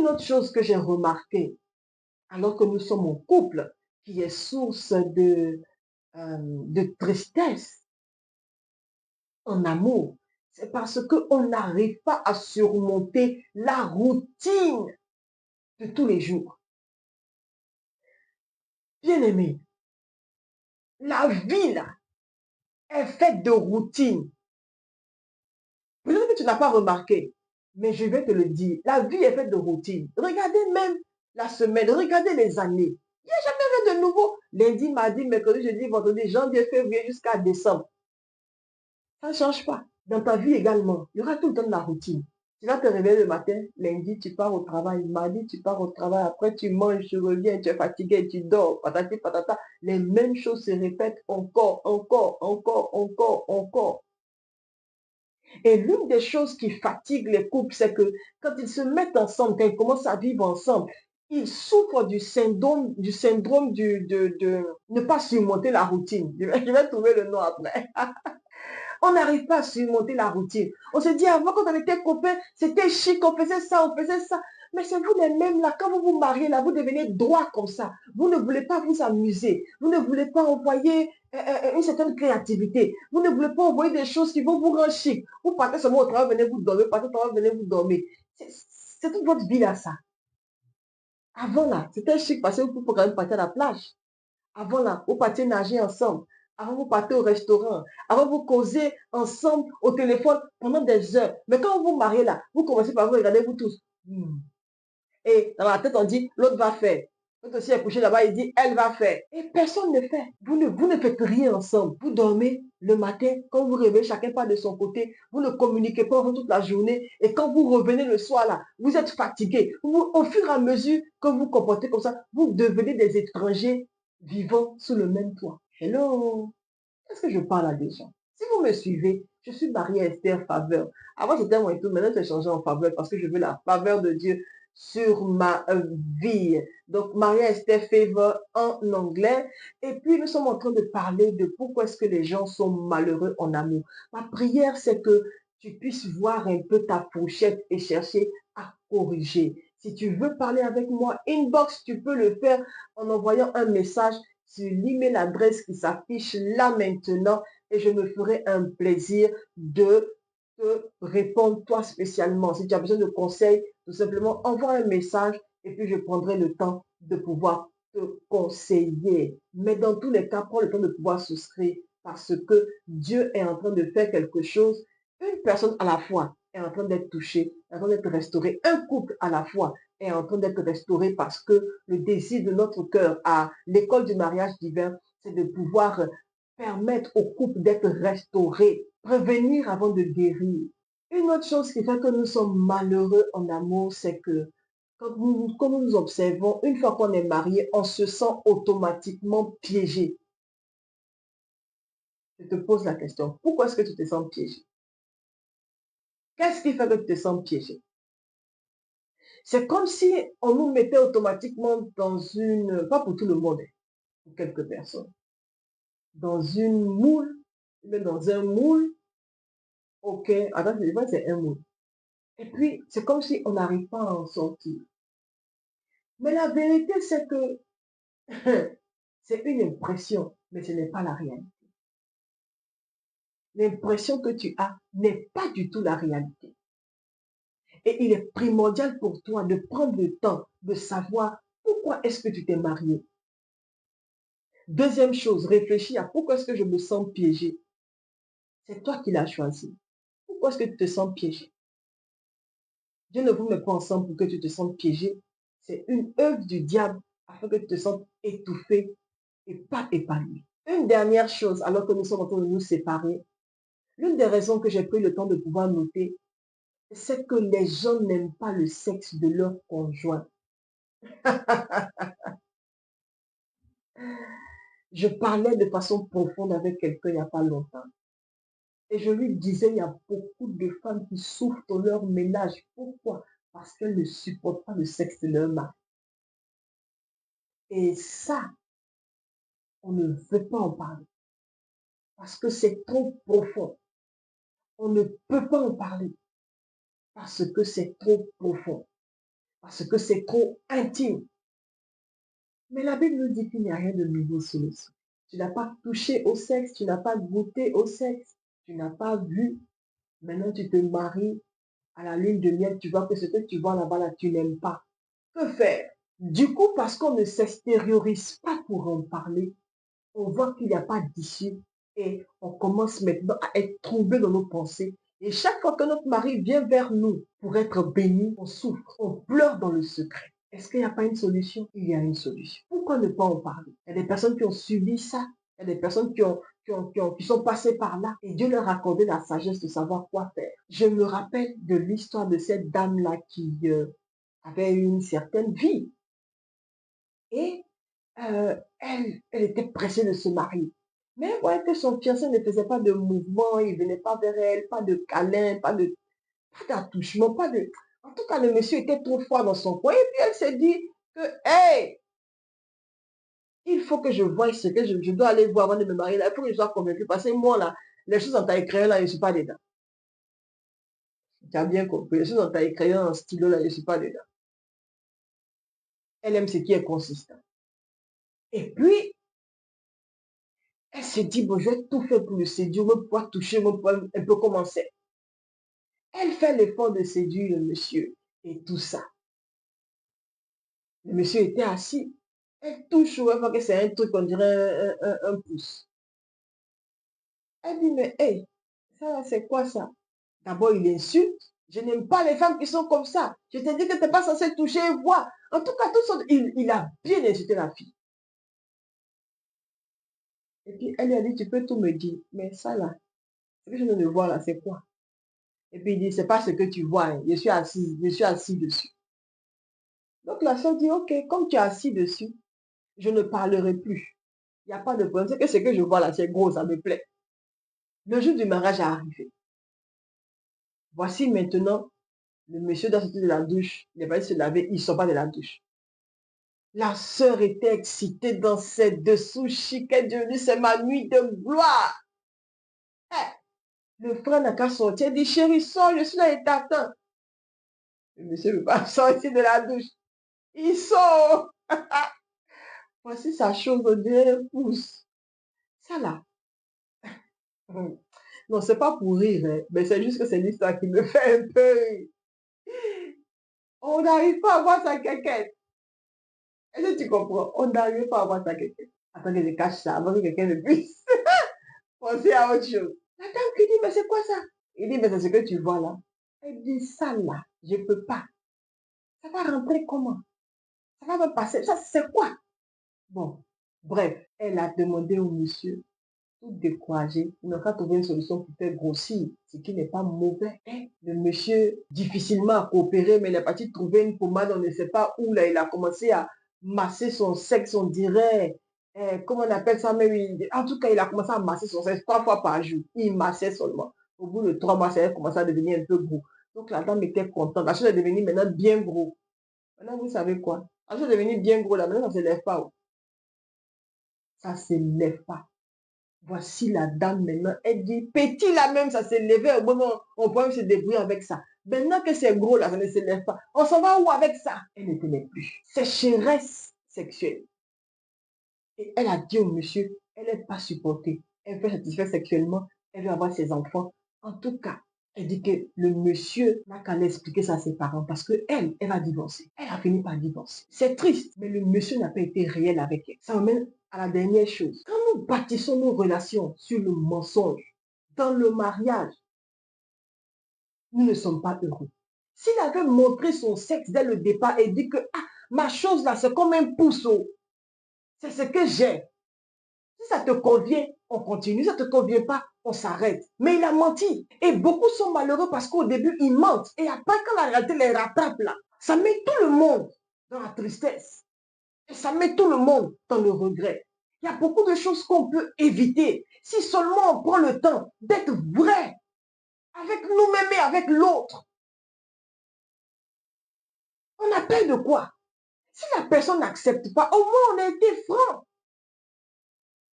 Une autre chose que j'ai remarqué, alors que nous sommes en couple, qui est source de tristesse en amour, c'est parce qu'on n'arrive pas à surmonter la routine de tous les jours. Bien aimé, la vie là est faite de routine. Peut-être que tu n'as pas remarqué, mais je vais te le dire. La vie est faite de routine. Regardez même la semaine, regardez les années. Il n'y a jamais rien de nouveau. Lundi, mardi, mercredi, jeudi, vendredi, janvier, février jusqu'à décembre. Ça ne change pas. Dans ta vie également, il y aura tout le temps de la routine. Tu vas te réveiller le matin, lundi, tu pars au travail, mardi, tu pars au travail, après tu manges, tu reviens, tu es fatigué, tu dors, patati patata. Les mêmes choses se répètent encore, encore, encore, encore, encore. Et l'une des choses qui fatigue les couples, c'est que quand ils se mettent ensemble, quand ils commencent à vivre ensemble, ils souffrent du syndrome de ne pas surmonter la routine. Je vais trouver le nom après. On n'arrive pas à surmonter la routine. On se dit, avant, quand on était copains, c'était chic, on faisait ça, on faisait ça. Mais c'est vous les mêmes là, quand vous vous mariez là, vous devenez droit comme ça. Vous ne voulez pas vous amuser. Vous ne voulez pas envoyer une certaine créativité. Vous ne voulez pas envoyer des choses qui vont vous rendre chic. Vous partez seulement au travail, venez vous dormir, partez au travail, venez vous dormir. C'est toute votre vie là, ça. Avant là, c'était chic parce que vous pouvez quand même partir à la plage. Avant là, vous partiez nager ensemble. Avant, vous partez au restaurant. Avant, vous causez ensemble au téléphone pendant des heures. Mais quand vous vous mariez là, vous commencez par vous regarder vous tous. Et dans la tête, on dit, l'autre va faire. L'autre aussi est couché là-bas, il dit, elle va faire. Et personne ne fait. Vous ne faites rien ensemble. Vous dormez le matin, quand vous réveillez, chacun part de son côté. Vous ne communiquez pas toute la journée. Et quand vous revenez le soir là, vous êtes fatigué. Au fur et à mesure que vous vous comportez comme ça, vous devenez des étrangers vivant sous le même toit. Hello! Est-ce que je parle à des gens? Si vous me suivez, je suis Marie Esther Faveur. Avant, c'était mon époux, maintenant, j'ai changé en faveur parce que je veux la faveur de Dieu sur ma vie. Donc, Maria Esther Favor en anglais. Et puis, nous sommes en train de parler de pourquoi est-ce que les gens sont malheureux en amour. Ma prière, c'est que tu puisses voir un peu ta fourchette et chercher à corriger. Si tu veux parler avec moi, inbox, tu peux le faire en envoyant un message sur l'email adresse qui s'affiche là maintenant et je me ferai un plaisir de te répondre toi spécialement. Si tu as besoin de conseils, tout simplement envoie un message et puis je prendrai le temps de pouvoir te conseiller. Mais dans tous les cas, prends le temps de pouvoir souscrire parce que Dieu est en train de faire quelque chose. Une personne à la fois est en train d'être touchée, est en train d'être restaurée. Un couple à la fois est en train d'être restauré parce que le désir de notre cœur à l'école du mariage divin, c'est de pouvoir permettre au couple d'être restauré, prévenir avant de guérir. Une autre chose qui fait que nous sommes malheureux en amour, c'est que quand nous observons, une fois qu'on est marié, on se sent automatiquement piégé. Je te pose la question, pourquoi est-ce que tu te sens piégé? Qu'est-ce qui fait que tu te sens piégé? C'est comme si on nous mettait automatiquement dans une, pas pour tout le monde, pour quelques personnes, dans une moule, mais dans un moule, ok, attends, je vois, c'est un moule. Et puis, c'est comme si on n'arrive pas à en sortir. Mais la vérité, c'est que c'est une impression, mais ce n'est pas la réalité. L'impression que tu as n'est pas du tout la réalité. Et il est primordial pour toi de prendre le temps de savoir pourquoi est-ce que tu t'es marié. Deuxième chose, réfléchis à pourquoi est-ce que je me sens piégé. C'est toi qui l'as choisi. Pourquoi est-ce que tu te sens piégé? Dieu ne vous met pas ensemble pour que tu te sentes piégé. C'est une œuvre du diable afin que tu te sentes étouffé et pas épanoui. Une dernière chose, alors que nous sommes en train de nous séparer, l'une des raisons que j'ai pris le temps de pouvoir noter, c'est que les gens n'aiment pas le sexe de leur conjoint. Je parlais de façon profonde avec quelqu'un il n'y a pas longtemps. Et je lui disais, il y a beaucoup de femmes qui souffrent dans leur ménage. Pourquoi? Parce qu'elles ne supportent pas le sexe de leur mari. Et ça, on ne veut pas en parler. Parce que c'est trop profond. On ne peut pas en parler. Parce que c'est trop profond. parce que c'est trop intime. Mais la Bible nous dit qu'il n'y a rien de nouveau sous le soleil. Tu n'as pas touché au sexe, tu n'as pas goûté au sexe, tu n'as pas vu. Maintenant, tu te maries à la lune de miel, tu vois que ce que tu vois là-bas, là, tu n'aimes pas. Que faire? Du coup, parce qu'on ne s'extériorise pas pour en parler, on voit qu'il n'y a pas d'issue et on commence maintenant à être troublé dans nos pensées. Et chaque fois que notre mari vient vers nous pour être béni, on souffre, on pleure dans le secret. Est-ce qu'il n'y a pas une solution? Il y a une solution. Pourquoi ne pas en parler? Il y a des personnes qui ont subi ça. Il y a des personnes qui sont passées par là et Dieu leur a accordé la sagesse de savoir quoi faire. Je me rappelle de l'histoire de cette dame-là qui avait une certaine vie et elle était pressée de se marier. Mais elle voyait que son fiancé ne faisait pas de mouvement, il ne venait pas vers elle, pas de câlin, pas d'attouchement, pas de... En tout cas, le monsieur était trop froid dans son coin. Et puis elle s'est dit que, hey, il faut que je voie ce que je dois aller voir avant de me marier. Là. Il faut que je sois convaincue. Parce que moi, là, les choses en taille crayon, là, je ne suis pas dedans. Tu as bien compris. Les choses en taille crayon, en stylo, là, je ne suis pas dedans. Elle aime ce qui est consistant. Et puis, elle s'est dit, bon, je vais tout faire pour le séduire, me pouvoir toucher, me pouvoir un peu commencer. Elle fait l'effort de séduire le monsieur et tout ça. Le monsieur était assis. Elle touche, elle voit que c'est un truc, on dirait un pouce. Elle dit, mais hey, ça c'est quoi ça? D'abord, il insulte. Je n'aime pas les femmes qui sont comme ça. Je t'ai dit que tu n'es pas censé toucher et voir. En tout cas, il a bien insulté la fille. Et puis, elle lui a dit, tu peux tout me dire. Mais ça là, ce que je viens de voir là, c'est quoi? Et puis, il dit, c'est pas ce que tu vois. Hein. Je suis assis dessus. Donc, la soeur dit, ok, comme tu es assis dessus, je ne parlerai plus. Il n'y a pas de problème. C'est que ce que je vois là, c'est gros, ça me plaît. Le jour du mariage est arrivé. Voici maintenant, le monsieur doit sortir de la douche. Il va se laver, il ne sort pas de la douche. La sœur était excitée dans ses dessous chic. Elle dit, c'est ma nuit de gloire. Hey, le frère n'a qu'à sortir. Il dit, chérie, sors, je suis là et t'attends. Le monsieur ne veut pas sortir de la douche. Il sort. Voici sa chose au dernier pouce. Ça là. Non, c'est pas pour rire, hein, mais c'est juste que c'est l'histoire qui me fait un peu rire. On n'arrive pas à voir sa quéquette. Est-ce que tu comprends? On n'arrive pas à voir sa quéquette. Attends que je cache ça avant que quelqu'un ne puisse penser à autre chose. La dame qui dit, mais c'est quoi ça? Il dit, mais c'est ce que tu vois là. Elle dit, ça là, je ne peux pas. Ça va rentrer comment? Ça va me passer. Ça, c'est quoi? Bon, bref, elle a demandé au monsieur, tout découragé, il n'a pas trouvé une solution pour faire grossir, ce qui n'est pas mauvais. Hein? Le monsieur, difficilement a coopéré, mais il a parti trouver une pommade, on ne sait pas où, là, il a commencé à masser son sexe, on dirait, comment on appelle ça, mais en tout cas, il a commencé à masser son sexe 3 fois par jour. Il massait seulement. Au bout de 3 mois, ça a commencé à devenir un peu gros. Donc la dame était contente. La chose est devenue maintenant bien gros. Maintenant, vous savez quoi? La chose est devenue bien gros, là, maintenant, ça ne se lève pas. Oh. Ça ne se lève pas. Voici la dame maintenant. Elle dit, petit là même, ça s'est levé. Au moment où on peut même se débrouiller avec ça. Maintenant que c'est gros là, ça ne se lève pas. On s'en va où avec ça? Elle ne tenait plus. Sécheresse sexuelle. Et elle a dit au monsieur, elle n'est pas supportée. Elle veut satisfaire sexuellement. Elle veut avoir ses enfants. En tout cas, elle dit que le monsieur n'a qu'à l'expliquer ça à ses parents parce que elle va divorcer. Elle a fini par divorcer. C'est triste, mais le monsieur n'a pas été réel avec elle. Ça amène à la dernière chose. Quand nous bâtissons nos relations sur le mensonge, dans le mariage, nous ne sommes pas heureux. S'il avait montré son sexe dès le départ et dit que ah, ma chose là, c'est comme un pousseau. C'est ce que j'ai. Si ça te convient, on continue. Si ça ne te convient pas, on s'arrête. Mais il a menti. Et beaucoup sont malheureux parce qu'au début, ils mentent. Et après, quand la réalité les rattrape là, ça met tout le monde dans la tristesse. Et ça met tout le monde dans le regret. Il y a beaucoup de choses qu'on peut éviter si seulement on prend le temps d'être vrai avec nous-mêmes et avec l'autre. On a peur de quoi? Si la personne n'accepte pas, au moins on a été franc.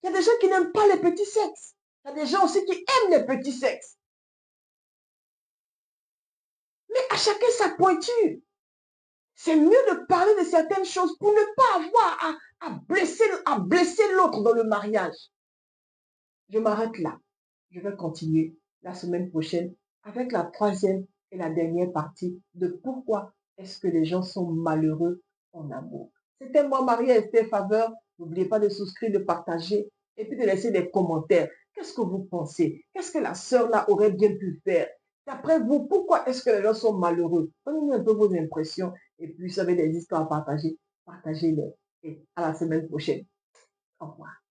Il y a des gens qui n'aiment pas les petits sexes. Il y a des gens aussi qui aiment les petits sexes. Mais à chacun sa pointure. C'est mieux de parler de certaines choses pour ne pas avoir à blesser l'autre dans le mariage. Je m'arrête là. Je vais continuer la semaine prochaine avec la troisième et la dernière partie de pourquoi est-ce que les gens sont malheureux en amour. C'était moi, Marie-Esther Faveur. N'oubliez pas de souscrire, de partager et puis de laisser des commentaires. Qu'est-ce que vous pensez? Qu'est-ce que la sœur là aurait bien pu faire? D'après vous, pourquoi est-ce que les gens sont malheureux? Donnez-nous un peu vos impressions et puis si vous avez des histoires à partager, partagez-les. Et à la semaine prochaine. Au revoir.